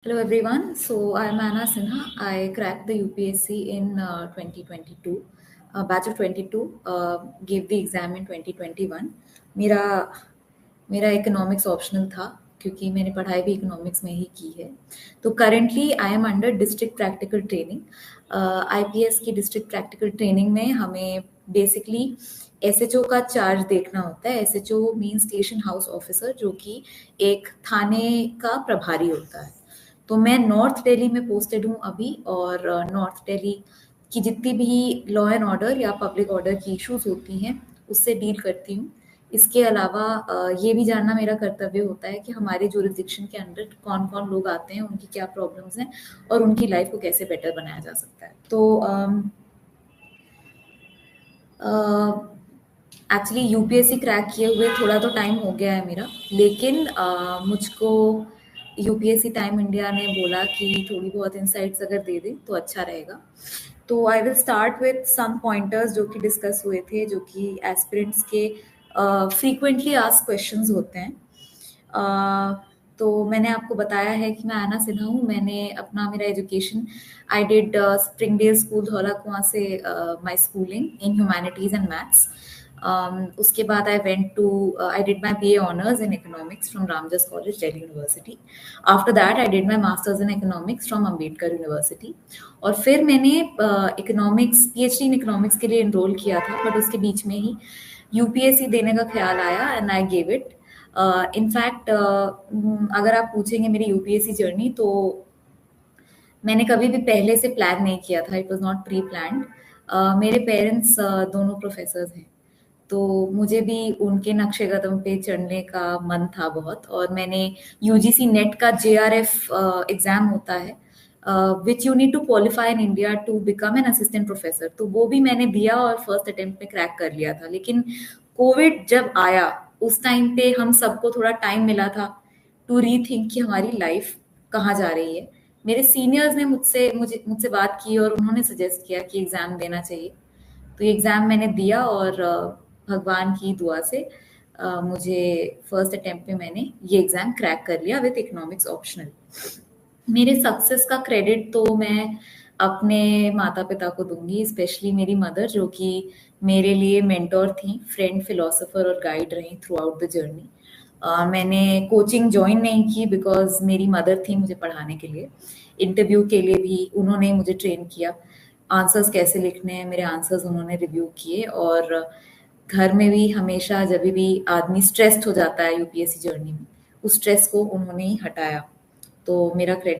Hello everyone. So I'm Anna Sinha. I cracked the UPSC in 2022, batch of 22. Gave the exam in 2021. मेरा मेरा economics optional था क्योंकि मैंने पढ़ाई भी इकोनॉमिक्स में ही की है. तो currently I am under district practical training. IPS की डिस्ट्रिक्ट प्रैक्टिकल ट्रेनिंग में हमें बेसिकली एसएचओ का चार्ज देखना होता है. SHO mean station house officer, जो कि एक थाने का प्रभारी होता है. तो मैं नॉर्थ दिल्ली में पोस्टेड हूँ अभी, और नॉर्थ दिल्ली की जितनी भी लॉ एंड ऑर्डर या पब्लिक ऑर्डर की इश्यूज होती हैं उससे डील करती हूँ. इसके अलावा ये भी जानना मेरा कर्तव्य होता है कि हमारे जुरिस्डिक्शन के अंदर कौन कौन लोग आते हैं, उनकी क्या प्रॉब्लम्स हैं और उनकी लाइफ को कैसे बेटर बनाया जा सकता है. तो एक्चुअली यूपीएससी क्रैक किए हुए थोड़ा तो टाइम हो गया है मेरा, लेकिन मुझको यूपीएससी टाइम इंडिया ने बोला कि थोड़ी बहुत इनसाइट्स अगर दे दें तो अच्छा रहेगा. तो I will start with some pointers जो कि डिस्कस हुए थे, जो कि एस्पिरेंट्स के फ्रीक्वेंटली आस्क्ड क्वेश्चंस होते हैं. तो मैंने आपको बताया है कि मैं आना सिन्हा हूँ. मैंने अपना मेरा education I did Springdale school Dhaula कुआं से my schooling in humanities and maths. उसके बाद I did my BA honors in economics from Ramjas College, Delhi University. After that, I did my masters in economics from Ambedkar University. और फिर मैंने economics PhD in economics के लिए enrol किया था, but उसके बीच में ही यूपीएससी देने का ख्याल आया and I gave it. In fact अगर आप पूछेंगे मेरी यूपीएससी जर्नी, तो मैंने कभी भी पहले से प्लान नहीं किया था. It was not pre planned. मेरे पेरेंट्स दोनों प्रोफेसर्स हैं, तो मुझे भी उनके नक्शे कदम पे चढ़ने का मन था बहुत. और मैंने यूजीसी नेट का जेआरएफ एग्जाम होता है which you need to qualify in India to become an assistant professor, तो वो भी मैंने दिया और फर्स्ट अटेम्प्ट में क्रैक कर लिया था. लेकिन कोविड जब आया उस टाइम पे हम सबको थोड़ा टाइम मिला था टू रीथिंक कि हमारी लाइफ कहाँ जा रही है. मेरे सीनियर्स ने मुझसे बात की और उन्होंने सजेस्ट किया कि एग्जाम देना चाहिए. तो ये एग्जाम मैंने दिया और भगवान की दुआ से मुझे फर्स्ट अटेम्प्ट में मैंने ये एग्जाम क्रैक कर लिया विथ इकोनॉमिक्स ऑप्शनल. मेरे सक्सेस का क्रेडिट तो मैं अपने माता पिता को दूंगी, स्पेशली मेरी मदर, जो कि मेरे लिए मेंटोर थी, फ्रेंड, फिलोसोफर और गाइड रही थ्रू आउट द जर्नी. मैंने कोचिंग ज्वाइन नहीं की बिकॉज मेरी मदर थी मुझे पढ़ाने के लिए. इंटरव्यू के लिए भी उन्होंने ही मुझे ट्रेन किया. आंसर्स कैसे लिखने हैं, मेरे आंसर्स उन्होंने रिव्यू किए. और घर में भी हमेशा जब भी आदमी स्ट्रेस्ड हो जाता है यूपीएससी जर्नी में, उस स्ट्रेस को उन्होंने ही हटाया. तो मेरा क्रेडिट